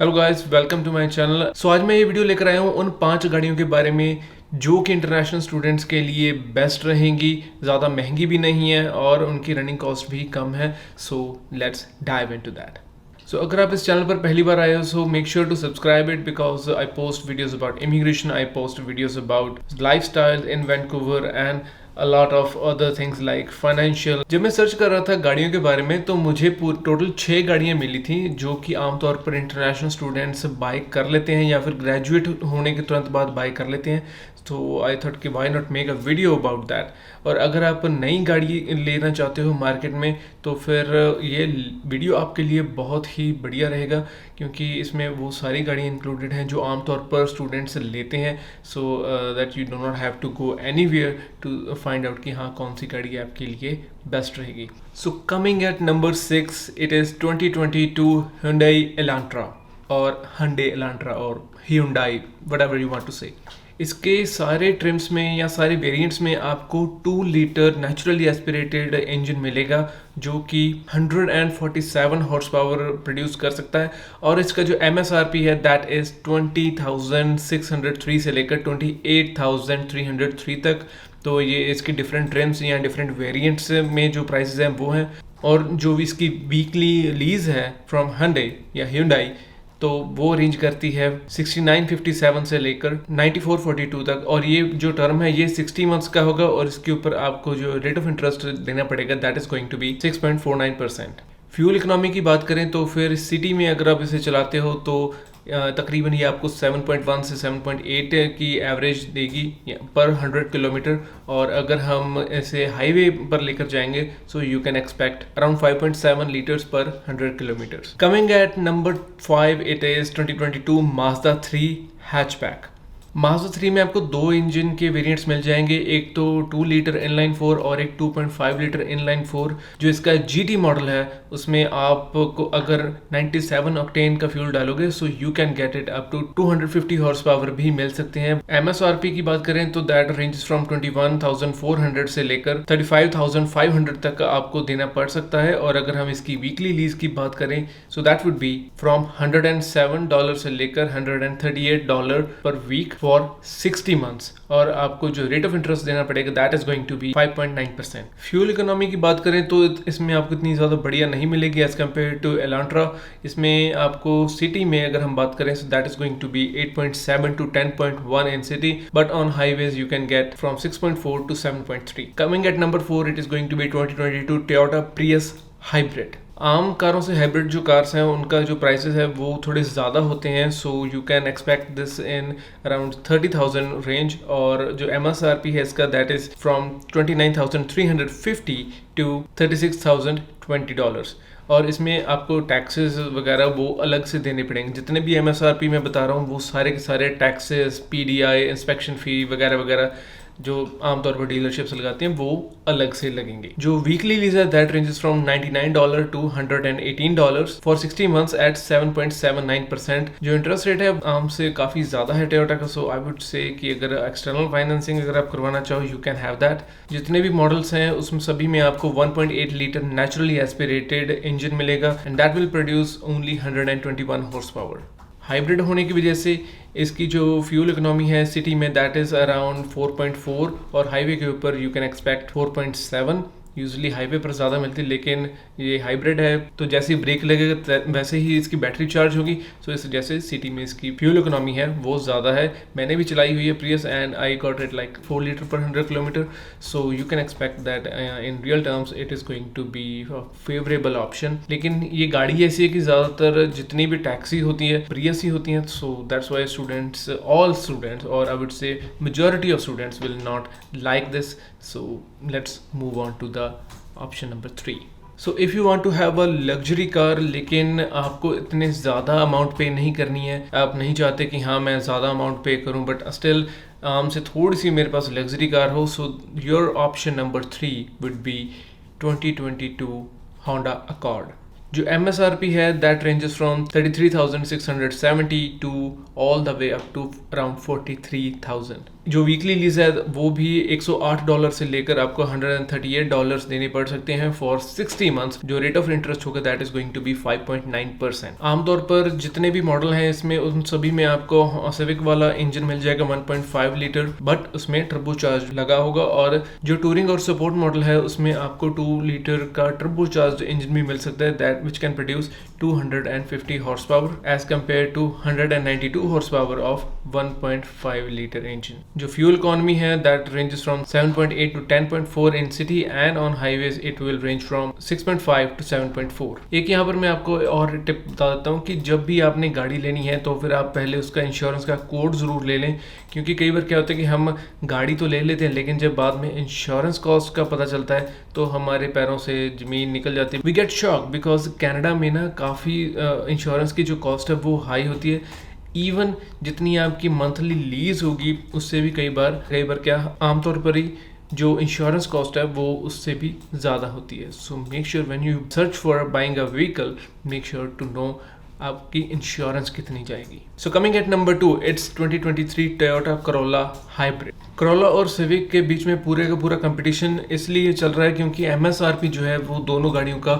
Hello guys, welcome to my channel. So आज मैं ये वीडियो लेकर आया हूँ उन 5 गाड़ियों के बारे में जो कि इंटरनेशनल स्टूडेंट्स के लिए बेस्ट रहेंगी, ज़्यादा महंगी भी नहीं है और उनकी रनिंग कॉस्ट भी कम है। So let's dive into that. So अगर आप इस चैनल पर पहली बार आए हो so make sure to subscribe it because I post videos about immigration, I post videos about lifestyle in Vancouver and a lot of other things like financial। जब मैं सर्च कर रहा था गाड़ियों के बारे में तो मुझे टोटल 6 गाड़ियां मिली थी जो कि आमतौर पर इंटरनेशनल स्टूडेंट्स बाय कर लेते हैं या फिर ग्रेजुएट होने के तुरंत बाद बाय कर लेते हैं। तो आई थॉट कि why not make a video about that. और अगर आप नई गाड़ी लेना चाहते हो मार्केट में तो फिर ये वीडियो आपके लिए बहुत ही बढ़िया रहेगा क्योंकि इसमें वो सारी गाड़ियाँ इंक्लूडेड हैं जो आमतौर पर स्टूडेंट्स लेते हैं। So that you do not have to go anywhere to find out कि हाँ कौन सी गाड़ी आपके लिए बेस्ट रहेगी। So coming at number 6 it is 2022 Hyundai Elantra और Hyundai Elantra और Hyundai whatever you want to say। इसके सारे ट्रिम्स में या सारे वेरिएंट्स में आपको 2 लीटर नेचुरली एस्पिरेटेड इंजन मिलेगा जो कि 147 हॉर्स पावर प्रोड्यूस कर सकता है और इसका जो MSRP है दैट इज़ 20,603 से लेकर 28,303 तक। तो ये इसके डिफरेंट ट्रिम्स या डिफरेंट वेरिएंट्स में जो प्राइसेस हैं वो हैं। और जो भी इसकी वीकली लीज है फ्रॉम Hyundai या Hyundai तो वो रेंज करती है 6957 से लेकर 9442 तक। और ये जो टर्म है ये 60 मंथ्स का होगा और इसके ऊपर आपको जो रेट ऑफ इंटरेस्ट देना पड़ेगा that is going to be 6.49%। Fuel economy की बात करें तो फिर सिटी में अगर आप इसे चलाते हो तो तकरीबन ये आपको 7.1 से 7.8 की एवरेज देगी पर 100 किलोमीटर। और अगर हम इसे हाईवे पर लेकर जाएंगे सो you can expect around 5.7 litres पर 100 kilometre. Coming at number 5 it is 2022 Mazda 3 hatchback. Mazda 3 में आपको 2 इंजन के वेरिएंट्स मिल जाएंगे, एक तो 2 लीटर इनलाइन 4 और एक 2.5 लीटर इनलाइन 4। जो इसका GT मॉडल है उसमें आपको अगर 97 ऑक्टेन का फ्यूल डालोगे so you can get it up to 250 horse power भी मिल सकते हैं। MSRP की बात करें तो दैट रेंजेस फ्रॉम 21,400 से लेकर 35,500 तक आपको देना पड़ सकता है। और अगर हम इसकी वीकली लीज की बात करें so that would be from $107 से लेकर $138 पर वीक फॉर 60 मंथ्स। और आपको जो रेट ऑफ इंटरेस्ट देना पड़ेगा that is going to be 5.9%। Fuel economy की बात करें तो इसमें आपको इतनी ज़्यादा बढ़िया नहीं मिलेगी एज कम्पेयर टू एलांट्रा। इसमें आपको सिटी में अगर हम बात करें so that is going to be 8.7 to 10.1 in city but on highways you can get from 6.4 to 7.3। Coming at number 4 it is going to be 2022 Toyota Prius hybrid. आम कारों से हाइब्रिड जो कार्स हैं उनका जो प्राइसेस है वो थोड़े ज़्यादा होते हैं। सो you can expect this in around 30,000 range. और जो MSRP है इसका दैट इज़ फ्रॉम 29,350 to $36,020। और इसमें आपको टैक्सेस वगैरह वो अलग से देने पड़ेंगे। जितने भी MSRP मैं बता रहा हूँ वो सारे के सारे टैक्सेस, PDI, इंस्पेक्शन फ़ी वगैरह वगैरह जो आमतौर पर डीलरशिप्स लगाती हैं वो अलग से लगेंगे। जो वीकली लीज है that ranges from $99 to $118 for 60 months at 7.79%। जो इंटरेस्ट रेट है आम से काफ़ी ज़्यादा है टोयोटा का। सो आई वुड से कि अगर एक्सटर्नल फाइनेंसिंग अगर आप करवाना चाहो यू कैन हैव दैट। जितने भी मॉडल्स हैं उसमें सभी में आपको 1.8 लीटर नेचुरली एस्पिरेटेड इंजन मिलेगा and that will produce only 121 horse power. Hybrid होने की वजह से इसकी जो फ्यूल इकोनॉमी है सिटी में दैट इज़ अराउंड 4.4 और हाईवे के ऊपर you can expect 4.7। Usually highway पर ज़्यादा मिलती है लेकिन ये हाइब्रिड है तो जैसे ही ब्रेक लगेगा वैसे ही इसकी बैटरी चार्ज होगी। सो इस वजह से सिटी में इसकी फ्यूल इकोनॉमी है वो ज़्यादा है। मैंने भी चलाई हुई है Prius and I got it like 4 litre पर 100 kilometre. So you can expect that in real terms it is going to be favourable option. लेकिन ये गाड़ी ऐसी है कि ज़्यादातर जितनी भी टैक्सी होती है प्रियस ही होती हैं। So that's why students, all students और I would say majority of students will not like this. So let's move on to the option number 3. So if you want to have a luxury car लेकिन आपको इतने ज़्यादा amount पे नहीं करनी है, आप नहीं चाहते कि हाँ मैं ज़्यादा अमाउंट पे करूँ बट स्टिल आम से थोड़ी सी मेरे पास लग्जरी कार हो so your option number 3 would be 2022 Honda Accord। जो MSRP है that ranges from 33,670 to all the way up to around 43,000। जो वीकली लीज है वो भी $108 से लेकर आपको $138 देने पड़ सकते हैं फॉर 60 मंथ्स। जो रेट ऑफ इंटरेस्ट होगा that is going to be 5.9%। आमतौर पर जितने भी मॉडल हैं इसमें उन सभी में आपको सिविक वाला इंजन मिल जाएगा 1.5 लीटर, बट उसमें टर्बो चार्ज लगा होगा। और जो टूरिंग और सपोर्ट मॉडल है उसमें आपको 2 लीटर का टर्बो चार्ज इंजन भी मिल सकता है that which can produce 250 horse power as compare to 192 horse power of 1.5 litre engine. जो फ्यूल इकोनॉमी है that ranges from 7.8 to 10.4 in city and on highways it will range from 6.5 to 7.4। एक यहाँ पर मैं आपको और टिप बता देता हूँ कि जब भी आपने गाड़ी लेनी है तो फिर आप पहले उसका इंश्योरेंस का कोड ज़रूर ले लें, क्योंकि कई बार क्या होता है कि हम गाड़ी तो ले लेते हैं लेकिन जब बाद में इंश्योरेंस कॉस्ट का पता चलता है तो हमारे पैरों से ज़मीन निकल जाती है। We get shock because Canada में ना काफ़ी इंश्योरेंस की जो कॉस्ट है वो हाई होती है। इवन जितनी आपकी मंथली लीज होगी उससे भी कई बार क्या आमतौर पर ही जो इंश्योरेंस कॉस्ट है वो उससे भी ज़्यादा होती है। So make sure when you search for buying a vehicle make sure to know आपकी इंश्योरेंस कितनी जाएगी। So coming at number 2 it's 2023 Toyota Corolla hybrid. Corolla और सिविक के बीच में पूरे का पूरा कंपटीशन इसलिए चल रहा है क्योंकि MSRP जो है वो दोनों गाड़ियों का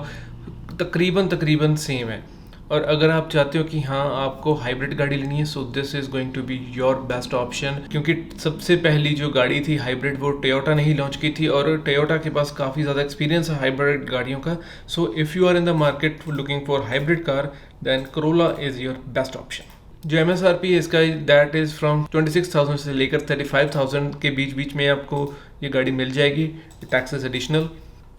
तकरीबन सेम है। और अगर आप चाहते हो कि हाँ आपको हाइब्रिड गाड़ी लेनी है so this is going to be your best option, क्योंकि सबसे पहली जो गाड़ी थी हाइब्रिड वो टोयोटा ने ही लॉन्च की थी और टोयोटा के पास काफ़ी ज़्यादा एक्सपीरियंस है हाइब्रिड गाड़ियों का। So if you are in the market looking for hybrid car then Corolla is your best option. जो MSRP है इसका दैट इज़ फ्रॉम 26,000 से लेकर 35,000 के बीच में आपको ये गाड़ी मिल जाएगी, टैक्सेस एडिशनल।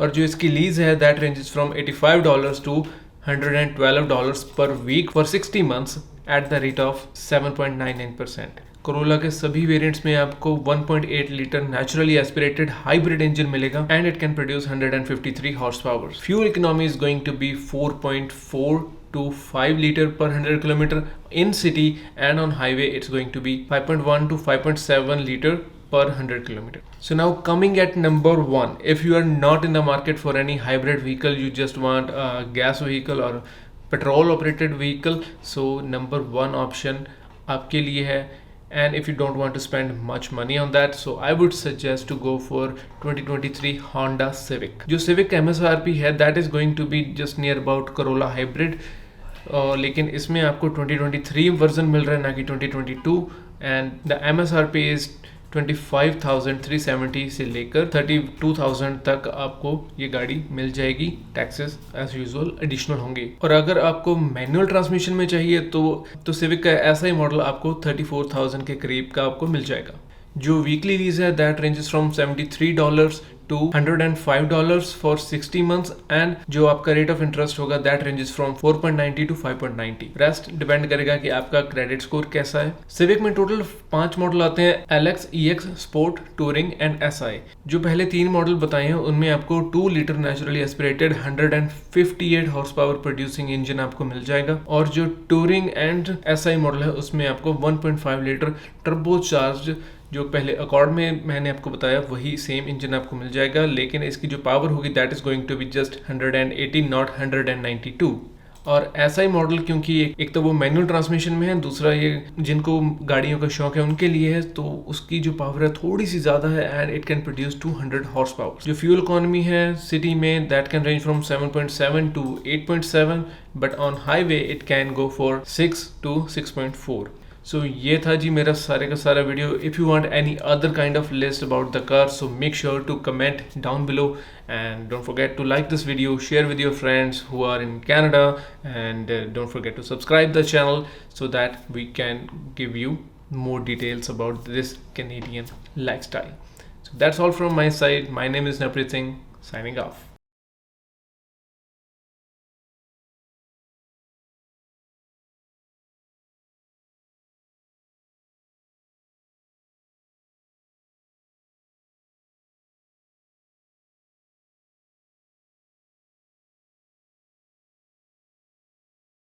और जो इसकी लीज है दैट रेंजेस फ्रॉम $85 टू $112 पर week for 60 months at the rate of 7.99%। Corolla के सभी वेरिएंट्स में आपको 1.8 litre naturally aspirated hybrid engine मिलेगा and it can produce 153 horse power. Fuel economy is going to be 4.4 to 5 liter per 100 kilometer in city and on highway it's going to be 5.1 to 5.7 liter per 100 kilometer. So now coming at number 1, if you are not in the market for any hybrid vehicle, you just want a gas vehicle or petrol operated vehicle, so number 1 option आपके लिए है। And if you don't want to spend much money on that, so I would suggest to go for 2023 Honda Civic। जो Civic MSRP है that is going to be just near about Corolla Hybrid, लेकिन इसमें आपको 2023 version मिल रहा है ना कि 2022 and the MSRP is 25,370 से लेकर 32,000 तक आपको ये गाड़ी मिल जाएगी। टैक्सेस एज यूजुअल एडिशनल होंगे। और अगर आपको मैनुअल ट्रांसमिशन में चाहिए तो सिविक का ऐसा ही मॉडल आपको 34,000 के करीब का आपको मिल जाएगा। जो वीकली लीज है that ranges from $73 to $105 for 60 months and जो आपका रेट ऑफ इंटरेस्ट होगा that ranges from 4.90 to 5.90। Rest depend करेगा कि आपका क्रेडिट स्कोर कैसा है। सिविक में टोटल 5 मॉडल आते हैं, LX, EX, sport, touring and SI। जो पहले 3 मॉडल बताए हैं उनमें आपको 2 litre naturally aspirated 158 horse power producing engine आपको मिल जाएगा और जो टूरिंग एंड SI मॉडल है उसमें आपको 1.5 लीटर टर्बो चार्ज जो पहले अकॉर्ड में मैंने आपको बताया वही सेम इंजन आपको मिल जाएगा, लेकिन इसकी जो पावर होगी that is going to be just 180 not 192। और ऐसा ही मॉडल क्योंकि एक तो वो मैनुअल ट्रांसमिशन में है, दूसरा ये जिनको गाड़ियों का शौक है उनके लिए है, तो उसकी जो पावर है थोड़ी सी ज़्यादा है and it can produce 200 horse power. जो फ्यूल इकोनॉमी है सिटी में that can range from 7.7 to 8.7 but on highway it can go for 6 to 6.4। सो ये था जी मेरा सारे का सारा वीडियो। If you want any other kind of list about the car so make sure to comment down below and don't forget to like this video, share with your friends who are in Canada, and don't forget to subscribe the channel so that we can give you more details about this Canadian lifestyle. So that's all from my side. My name is Naprit Singh, signing off.